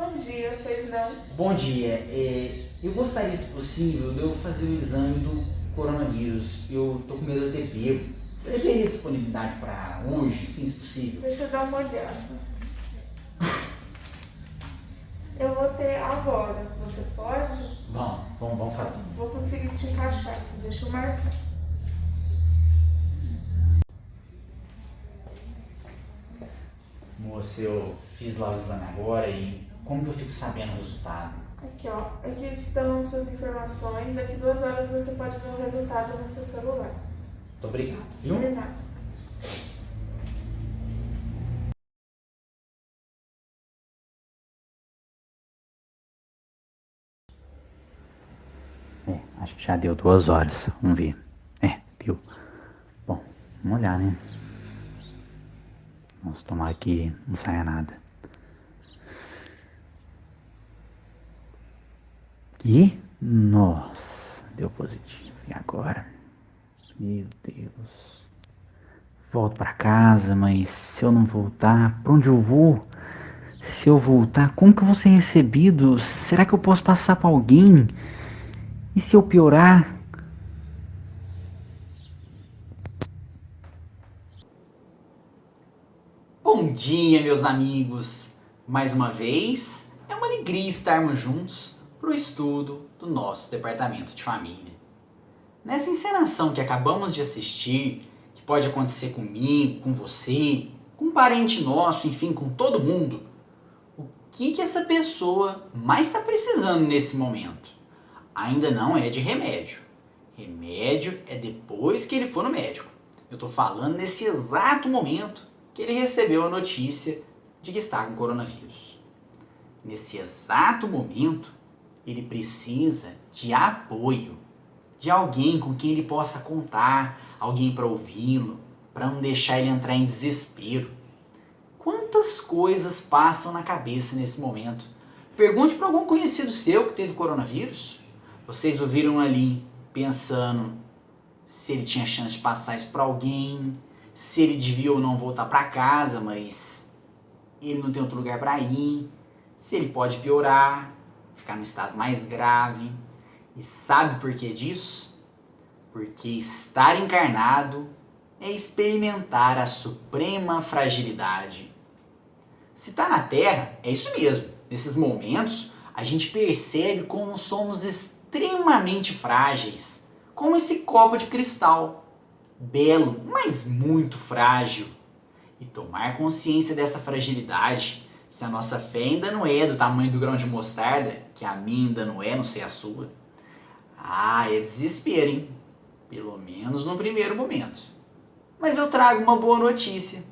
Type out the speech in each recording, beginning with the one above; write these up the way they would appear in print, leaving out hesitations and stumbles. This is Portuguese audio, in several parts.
Bom dia, pois não? Bom dia. Eu gostaria, se possível, de eu fazer o exame do coronavírus. Eu tô com medo de eu ter pego. Você teria disponibilidade para hoje, sim, se possível? Deixa eu dar uma olhada. Eu vou ter agora. Você pode? Vamos fazer. Vou conseguir te encaixar aqui. Deixa eu marcar. Moça, eu fiz lá o exame agora e como que eu fico sabendo o resultado? Aqui, ó. Aqui estão suas informações. Daqui 2 horas você pode ver o resultado no seu celular. Muito obrigado, viu? De nada. Acho que já deu 2 horas. Vamos ver. Deu. Bom, vamos olhar, né? Vamos tomar que não saia nada. E? Nossa, deu positivo. E agora? Meu Deus. Volto pra casa, mas se eu não voltar, pra onde eu vou? Se eu voltar, como que eu vou ser recebido? Será que eu posso passar pra alguém? E se eu piorar? Bom dia, meus amigos! Mais uma vez, é uma alegria estarmos juntos para o estudo do nosso departamento de família. Nessa encenação que acabamos de assistir, que pode acontecer comigo, com você, com um parente nosso, enfim, com todo mundo, o que essa pessoa mais está precisando nesse momento? Ainda não é de remédio. Remédio é depois que ele for no médico. Eu estou falando nesse exato momento que ele recebeu a notícia de que está com coronavírus. Nesse exato momento, ele precisa de apoio, de alguém com quem ele possa contar, alguém para ouvi-lo, para não deixar ele entrar em desespero. Quantas coisas passam na cabeça nesse momento? Pergunte para algum conhecido seu que teve coronavírus. Vocês ouviram ali pensando se ele tinha chance de passar isso para alguém, se ele devia ou não voltar para casa, mas ele não tem outro lugar para ir, se ele pode piorar, ficar no estado mais grave. E sabe por que disso? Porque estar encarnado é experimentar a suprema fragilidade. Se está na Terra, é isso mesmo. Nesses momentos, a gente percebe como somos extremamente frágeis, como esse copo de cristal, belo, mas muito frágil. E tomar consciência dessa fragilidade, se a nossa fé ainda não é do tamanho do grão de mostarda, que a minha ainda não é, não sei a sua, é desespero, hein? Pelo menos no primeiro momento. Mas eu trago uma boa notícia.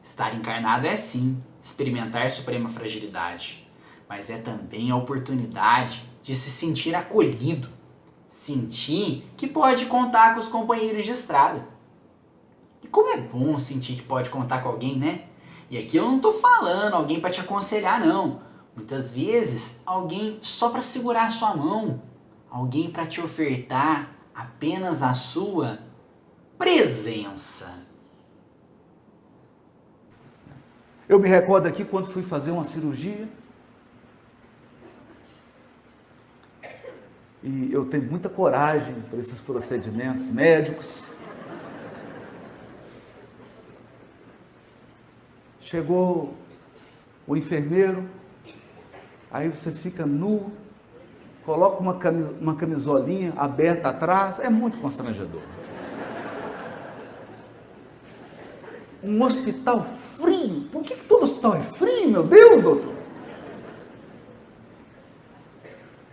Estar encarnado é sim experimentar suprema fragilidade, mas é também a oportunidade de se sentir acolhido, sentir que pode contar com os companheiros de estrada. E como é bom sentir que pode contar com alguém, né? E aqui eu não tô falando alguém para te aconselhar, não. Muitas vezes, alguém só para segurar a sua mão, alguém para te ofertar apenas a sua presença. Eu me recordo aqui quando fui fazer uma cirurgia. E eu tenho muita coragem para esses procedimentos médicos. Chegou o enfermeiro, aí você fica nu, coloca uma camisolinha aberta atrás, é muito constrangedor. Um hospital frio, por que todo hospital é frio, meu Deus, doutor?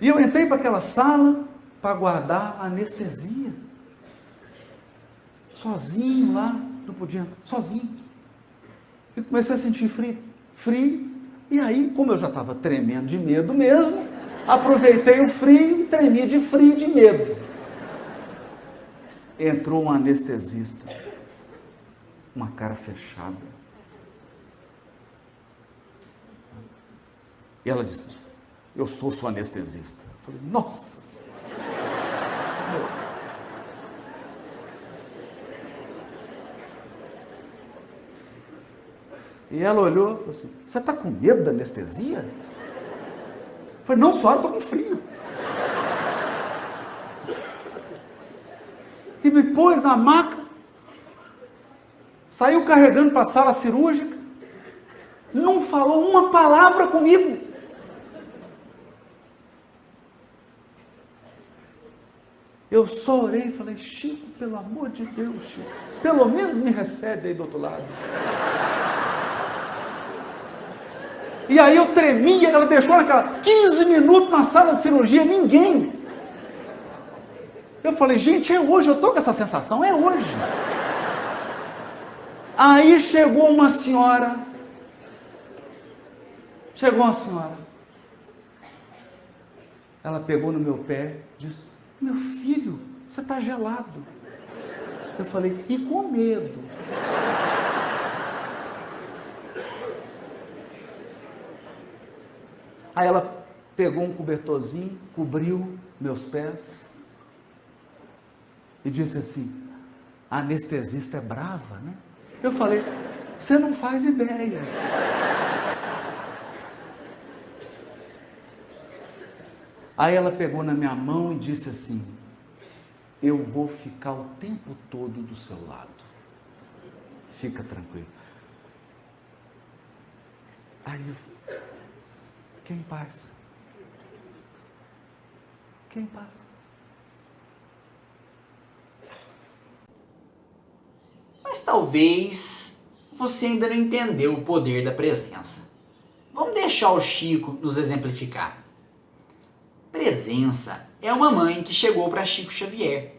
E eu entrei para aquela sala para guardar a anestesia. Sozinho lá, não podia, sozinho. E comecei a sentir frio. E aí, como eu já estava tremendo de medo mesmo, aproveitei o frio e tremi de frio e de medo. Entrou um anestesista, uma cara fechada. E ela disse: eu sou sua anestesista. Eu falei: nossa Senhora. E ela olhou e falou assim: você está com medo da anestesia? falei, não, senhora, estou com frio. E me pôs na maca, saiu carregando para a sala cirúrgica, não falou uma palavra comigo. Eu só orei e falei, Chico, pelo amor de Deus, Chico, pelo menos me recebe aí do outro lado. E aí eu tremia, ela deixou naquela 15 minutos na sala de cirurgia, ninguém. Eu falei, gente, é hoje, eu estou com essa sensação, é hoje. Aí chegou uma senhora, ela pegou no meu pé, disse, meu filho, você está gelado. Eu falei, e com medo. Aí ela pegou um cobertorzinho, cobriu meus pés e disse assim, a anestesista é brava, né? Eu falei, você não faz ideia. Aí ela pegou na minha mão e disse assim, eu vou ficar o tempo todo do seu lado. Fica tranquilo. Aí eu fiquei em paz. Fiquei em paz. Mas talvez você ainda não entendeu o poder da presença. Vamos deixar o Chico nos exemplificar. Presença é uma mãe que chegou para Chico Xavier.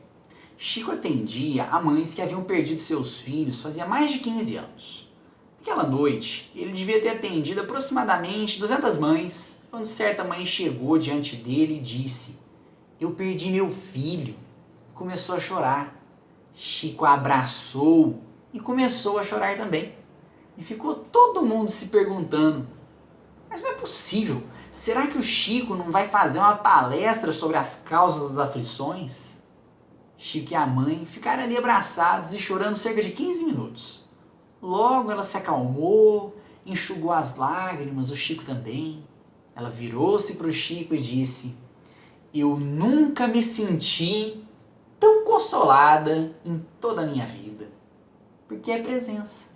Chico atendia a mães que haviam perdido seus filhos fazia mais de 15 anos. Naquela noite, ele devia ter atendido aproximadamente 200 mães, quando certa mãe chegou diante dele e disse, eu perdi meu filho. Começou a chorar. Chico a abraçou e começou a chorar também. E ficou todo mundo se perguntando, mas não é possível, será que o Chico não vai fazer uma palestra sobre as causas das aflições? Chico e a mãe ficaram ali abraçados e chorando cerca de 15 minutos. Logo ela se acalmou, enxugou as lágrimas, o Chico também. Ela virou-se para o Chico e disse, eu nunca me senti tão consolada em toda a minha vida, porque é presença.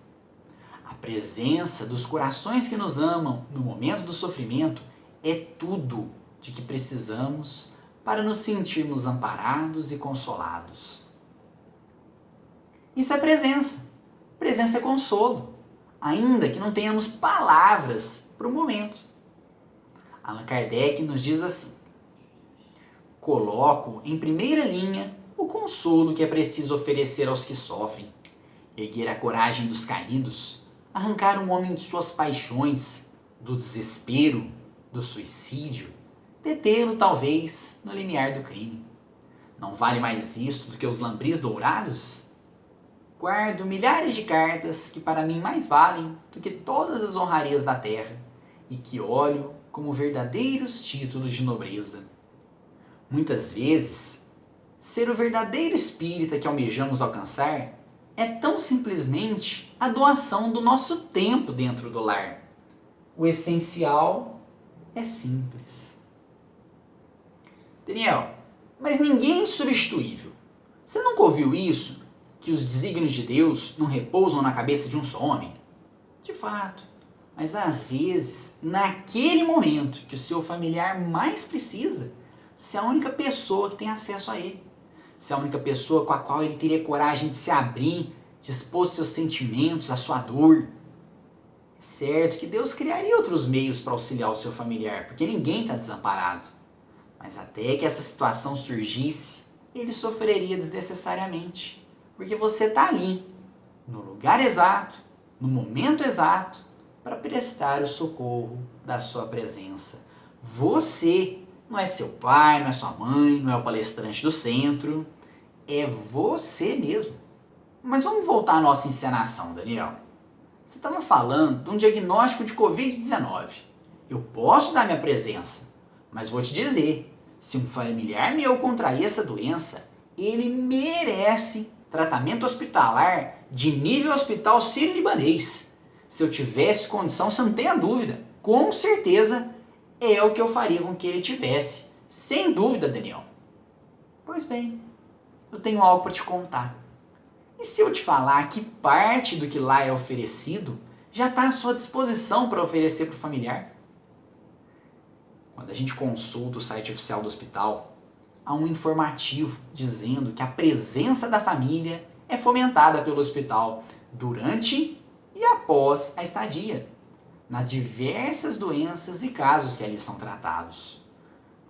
A presença dos corações que nos amam no momento do sofrimento é tudo de que precisamos para nos sentirmos amparados e consolados. Isso é presença. Presença é consolo, ainda que não tenhamos palavras para o momento. Allan Kardec nos diz assim, coloco em primeira linha o consolo que é preciso oferecer aos que sofrem, erguer a coragem dos caídos, arrancar um homem de suas paixões, do desespero, do suicídio, detê-lo talvez no limiar do crime. Não vale mais isto do que os lambris dourados? Guardo milhares de cartas que para mim mais valem do que todas as honrarias da terra e que olho como verdadeiros títulos de nobreza. Muitas vezes, ser o verdadeiro espírita que almejamos alcançar é tão simplesmente a doação do nosso tempo dentro do lar. O essencial é simples. Daniel, mas ninguém é insubstituível. Você nunca ouviu isso? Que os desígnios de Deus não repousam na cabeça de um só homem? De fato. Mas às vezes, naquele momento que o seu familiar mais precisa, você é a única pessoa que tem acesso a ele. Você é a única pessoa com a qual ele teria coragem de se abrir, de expor seus sentimentos, a sua dor. É certo que Deus criaria outros meios para auxiliar o seu familiar, porque ninguém está desamparado. Mas até que essa situação surgisse, ele sofreria desnecessariamente. Porque você está ali, no lugar exato, no momento exato, para prestar o socorro da sua presença. Você não é seu pai, não é sua mãe, não é o palestrante do centro, é você mesmo. Mas vamos voltar à nossa encenação, Daniel. Você estava falando de um diagnóstico de Covid-19. Eu posso dar minha presença, mas vou te dizer, se um familiar meu contrair essa doença, ele merece tratamento hospitalar de nível hospital sírio-libanês. Se eu tivesse condição, você não tenha dúvida, com certeza é o que eu faria com que ele tivesse. Sem dúvida, Daniel. Pois bem, eu tenho algo para te contar. E se eu te falar que parte do que lá é oferecido já está à sua disposição para oferecer para o familiar? Quando a gente consulta o site oficial do hospital, há um informativo dizendo que a presença da família é fomentada pelo hospital durante e após a estadia, nas diversas doenças e casos que ali são tratados.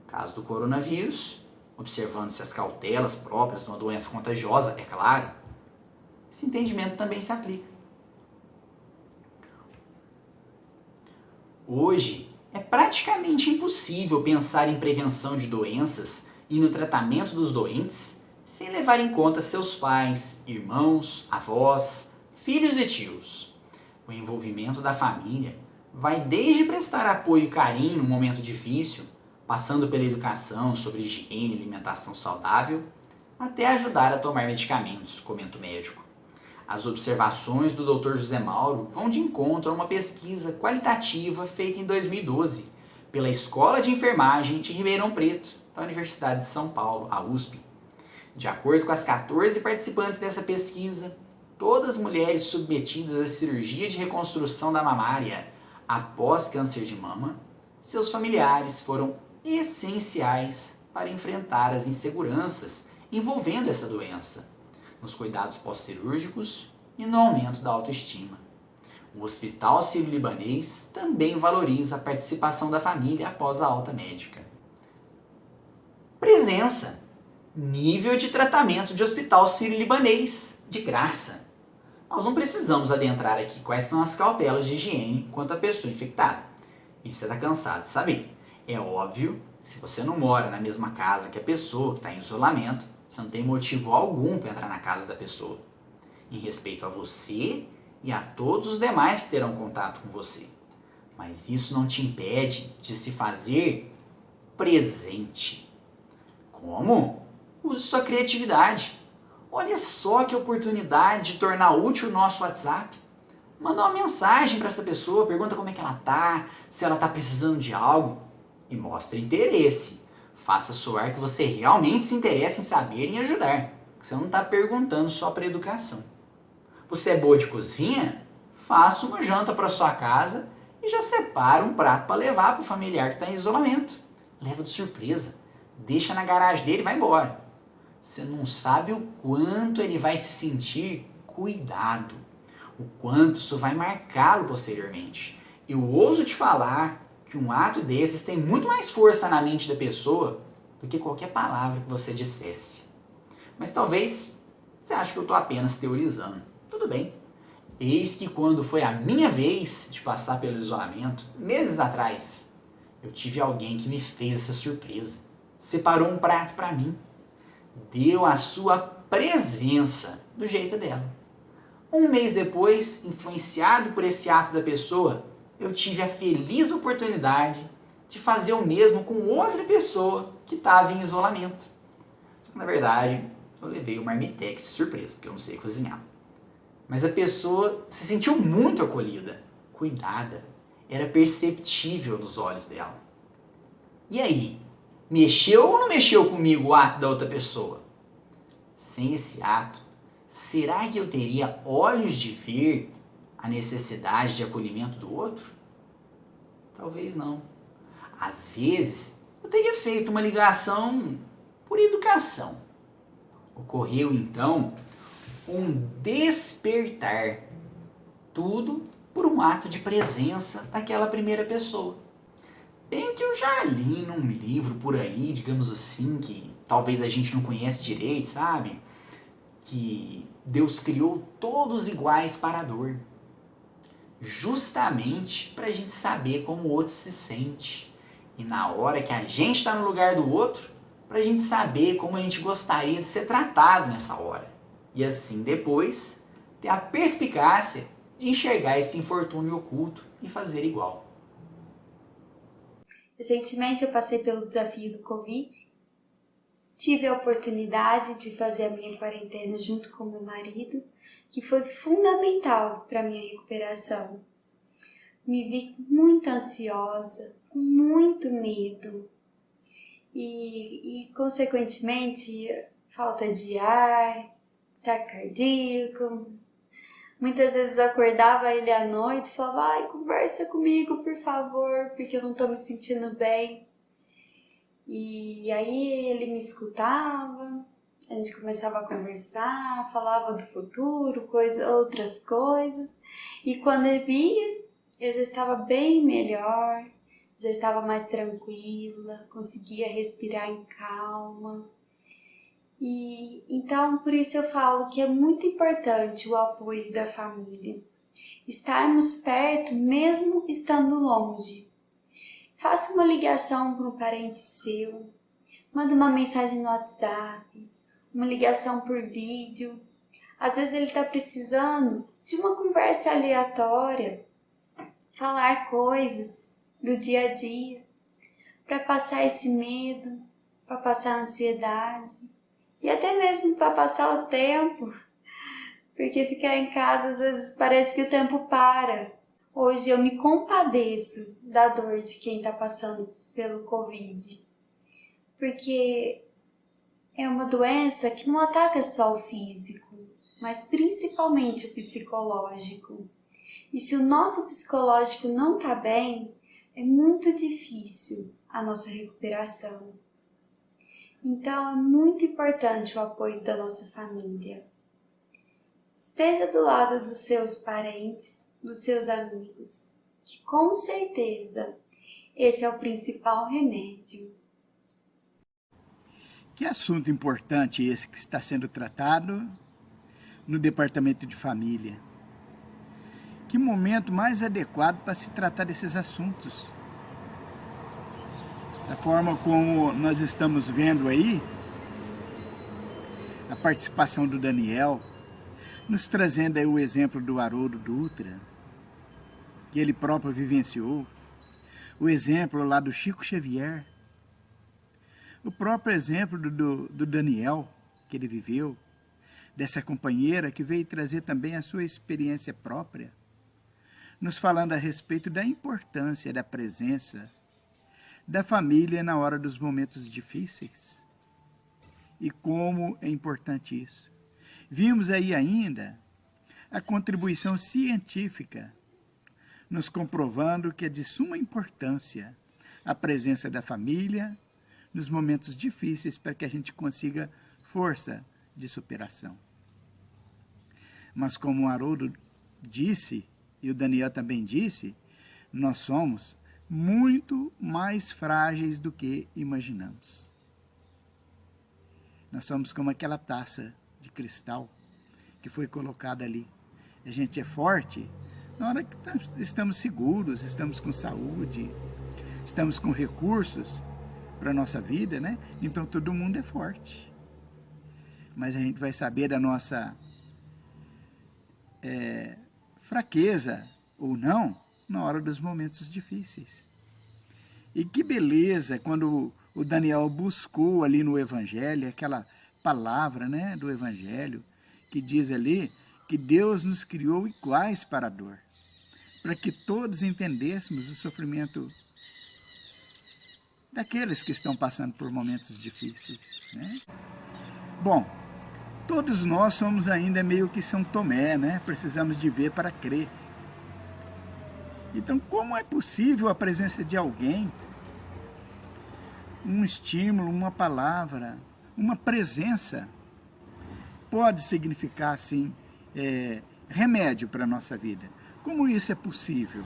No caso do coronavírus, observando-se as cautelas próprias de uma doença contagiosa, é claro, esse entendimento também se aplica. Hoje, é praticamente impossível pensar em prevenção de doenças e no tratamento dos doentes sem levar em conta seus pais, irmãos, avós, filhos e tios. O envolvimento da família vai desde prestar apoio e carinho no momento difícil, passando pela educação sobre higiene e alimentação saudável, até ajudar a tomar medicamentos, comenta o médico. As observações do Dr. José Mauro vão de encontro a uma pesquisa qualitativa feita em 2012 pela Escola de Enfermagem de Ribeirão Preto, da Universidade de São Paulo, a USP. De acordo com as 14 participantes dessa pesquisa, todas as mulheres submetidas à cirurgia de reconstrução da mamária após câncer de mama, seus familiares foram essenciais para enfrentar as inseguranças envolvendo essa doença, nos cuidados pós-cirúrgicos e no aumento da autoestima. O Hospital Sírio-Libanês também valoriza a participação da família após a alta médica. Presença. Nível de tratamento de Hospital Sírio-Libanês, de graça. Nós não precisamos adentrar aqui quais são as cautelas de higiene quanto à pessoa infectada. Isso você está cansado de saber. É óbvio, se você não mora na mesma casa que a pessoa que está em isolamento, você não tem motivo algum para entrar na casa da pessoa, em respeito a você e a todos os demais que terão contato com você. Mas isso não te impede de se fazer presente. Como? Use sua criatividade. Olha só que oportunidade de tornar útil o nosso WhatsApp. Manda uma mensagem para essa pessoa, pergunta como é que ela está, se ela está precisando de algo e mostre interesse. Faça soar que você realmente se interessa em saber e em ajudar. Você não está perguntando só para educação. Você é boa de cozinha? Faça uma janta para sua casa e já separa um prato para levar para o familiar que está em isolamento. Leva de surpresa. Deixa na garagem dele e vai embora. Você não sabe o quanto ele vai se sentir cuidado. O quanto isso vai marcá-lo posteriormente. Eu ouso te falar que um ato desses tem muito mais força na mente da pessoa do que qualquer palavra que você dissesse. Mas talvez você ache que eu estou apenas teorizando. Tudo bem. Eis que quando foi a minha vez de passar pelo isolamento, meses atrás, eu tive alguém que me fez essa surpresa. Separou um prato para mim. Deu a sua presença do jeito dela. Um mês depois, influenciado por esse ato da pessoa, eu tive a feliz oportunidade de fazer o mesmo com outra pessoa que estava em isolamento. Só que, na verdade, eu levei o marmitex de surpresa, porque eu não sei cozinhar. Mas a pessoa se sentiu muito acolhida, cuidada, era perceptível nos olhos dela. E aí, mexeu ou não mexeu comigo o ato da outra pessoa? Sem esse ato, será que eu teria olhos de ver a necessidade de acolhimento do outro? Talvez não. Às vezes, eu teria feito uma ligação por educação. Ocorreu, então, um despertar. Tudo por um ato de presença daquela primeira pessoa. Bem que eu já li num livro por aí, digamos assim, que talvez a gente não conhece direito, sabe? Que Deus criou todos iguais para a dor. Justamente para a gente saber como o outro se sente. E na hora que a gente está no lugar do outro, para a gente saber como a gente gostaria de ser tratado nessa hora. E assim depois, ter a perspicácia de enxergar esse infortúnio oculto e fazer igual. Recentemente eu passei pelo desafio do Covid. Tive a oportunidade de fazer a minha quarentena junto com meu marido, que foi fundamental para a minha recuperação. me vi muito ansiosa, com muito medo e consequentemente, falta de ar, ataque cardíaco. Muitas vezes eu acordava ele à noite e falava, ai, conversa comigo, por favor, porque eu não tô me sentindo bem. E aí ele me escutava, a gente começava a conversar, falava do futuro, outras coisas. E quando eu via, eu já estava bem melhor, já estava mais tranquila, conseguia respirar em calma. E então, por isso eu falo que é muito importante o apoio da família. Estarmos perto mesmo estando longe. Faça uma ligação para um parente seu, manda uma mensagem no WhatsApp, uma ligação por vídeo. Às vezes ele está precisando de uma conversa aleatória, falar coisas do dia a dia, para passar esse medo, para passar a ansiedade e até mesmo para passar o tempo, porque ficar em casa às vezes parece que o tempo para. Hoje eu me compadeço da dor de quem está passando pelo Covid, porque é uma doença que não ataca só o físico, mas principalmente o psicológico. E se o nosso psicológico não está bem, é muito difícil a nossa recuperação. Então é muito importante o apoio da nossa família. Esteja do lado dos seus parentes, dos seus amigos, que com certeza esse é o principal remédio. Que assunto importante esse que está sendo tratado no Departamento de Família. Que momento mais adequado para se tratar desses assuntos. Da forma como nós estamos vendo aí, a participação do Daniel, nos trazendo aí o exemplo do Haroldo Dutra, que ele próprio vivenciou, o exemplo lá do Chico Xavier, o próprio exemplo do Daniel, que ele viveu, dessa companheira que veio trazer também a sua experiência própria, nos falando a respeito da importância da presença da família na hora dos momentos difíceis. E como é importante isso. Vimos aí ainda a contribuição científica, nos comprovando que é de suma importância a presença da família nos momentos difíceis para que a gente consiga força de superação. Mas como o Haroldo disse, e o Daniel também disse, nós somos muito mais frágeis do que imaginamos. Nós somos como aquela taça de cristal que foi colocada ali. A gente é forte na hora que estamos seguros, estamos com saúde, estamos com recursos para a nossa vida, né? Então todo mundo é forte. Mas a gente vai saber da nossa fraqueza ou não na hora dos momentos difíceis. E que beleza quando o Daniel buscou ali no Evangelho, aquela palavra, né, do Evangelho, que diz ali que Deus nos criou iguais para a dor, para que todos entendêssemos o sofrimento daqueles que estão passando por momentos difíceis, né? Bom, todos nós somos ainda meio que São Tomé, né? Precisamos de ver para crer. Então, como é possível a presença de alguém, um estímulo, uma palavra, uma presença, pode significar, assim, remédio para a nossa vida? Como isso é possível?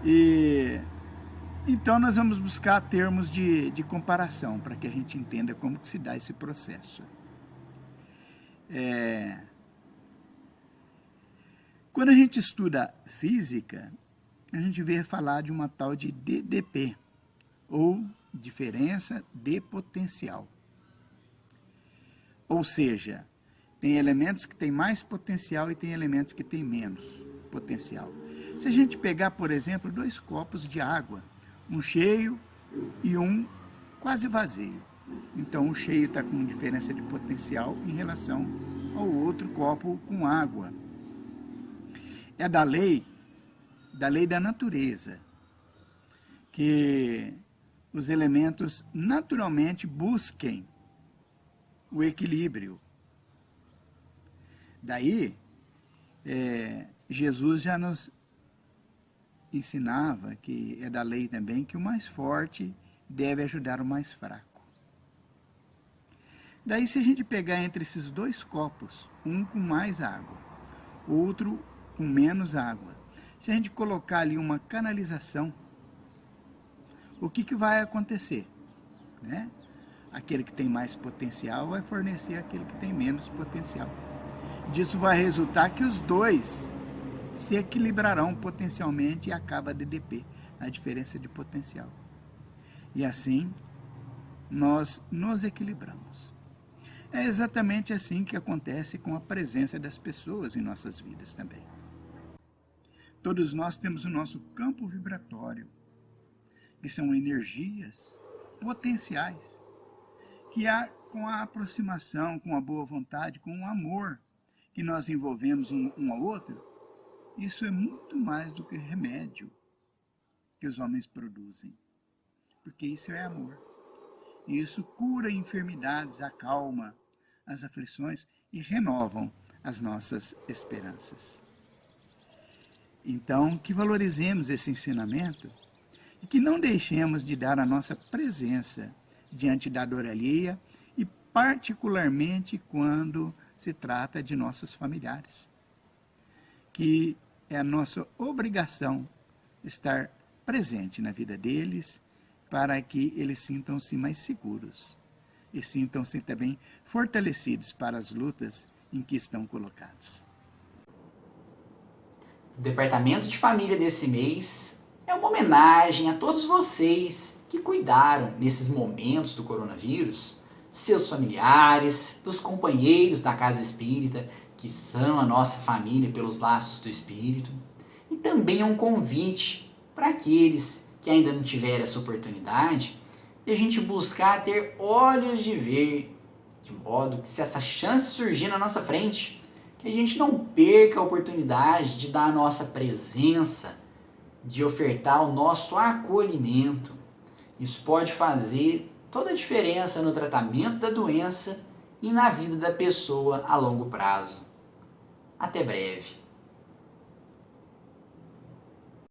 E então nós vamos buscar termos de comparação para que a gente entenda como que se dá esse processo. Quando a gente estuda física, a gente vê falar de uma tal de DDP, ou diferença de potencial. Ou seja, tem elementos que têm mais potencial e tem elementos que têm menos potencial. Se a gente pegar, por exemplo, 2 copos de água, um cheio e um quase vazio. Então, o cheio está com diferença de potencial em relação ao outro copo com água. É da lei da lei da natureza, que os elementos naturalmente busquem o equilíbrio. Daí, Jesus já nos ensinava, que é da lei também, que o mais forte deve ajudar o mais fraco. Daí, se a gente pegar entre esses dois copos, um com mais água, outro com menos água, se a gente colocar ali uma canalização, o que vai acontecer? Né? Aquele que tem mais potencial vai fornecer aquele que tem menos potencial. Disso vai resultar que os dois se equilibrarão potencialmente e acaba DDP, a diferença de potencial. E assim, nós nos equilibramos. É exatamente assim que acontece com a presença das pessoas em nossas vidas também. Todos nós temos o nosso campo vibratório, que são energias potenciais, que com a aproximação, com a boa vontade, com o amor que nós envolvemos um ao outro, isso é muito mais do que remédio que os homens produzem, porque isso é amor. E isso cura enfermidades, acalma as aflições e renovam as nossas esperanças. Então, que valorizemos esse ensinamento e que não deixemos de dar a nossa presença diante da dor alheia e particularmente quando se trata de nossos familiares. Que é a nossa obrigação estar presente na vida deles para que eles sintam-se mais seguros e sintam-se também fortalecidos para as lutas em que estão colocados. O Departamento de Família desse mês é uma homenagem a todos vocês que cuidaram, nesses momentos do coronavírus, de seus familiares, dos companheiros da Casa Espírita, que são a nossa família pelos laços do Espírito. E também é um convite para aqueles que ainda não tiveram essa oportunidade de a gente buscar ter olhos de ver, de modo que se essa chance surgir na nossa frente, que a gente não perca a oportunidade de dar a nossa presença, de ofertar o nosso acolhimento. Isso pode fazer toda a diferença no tratamento da doença e na vida da pessoa a longo prazo. Até breve.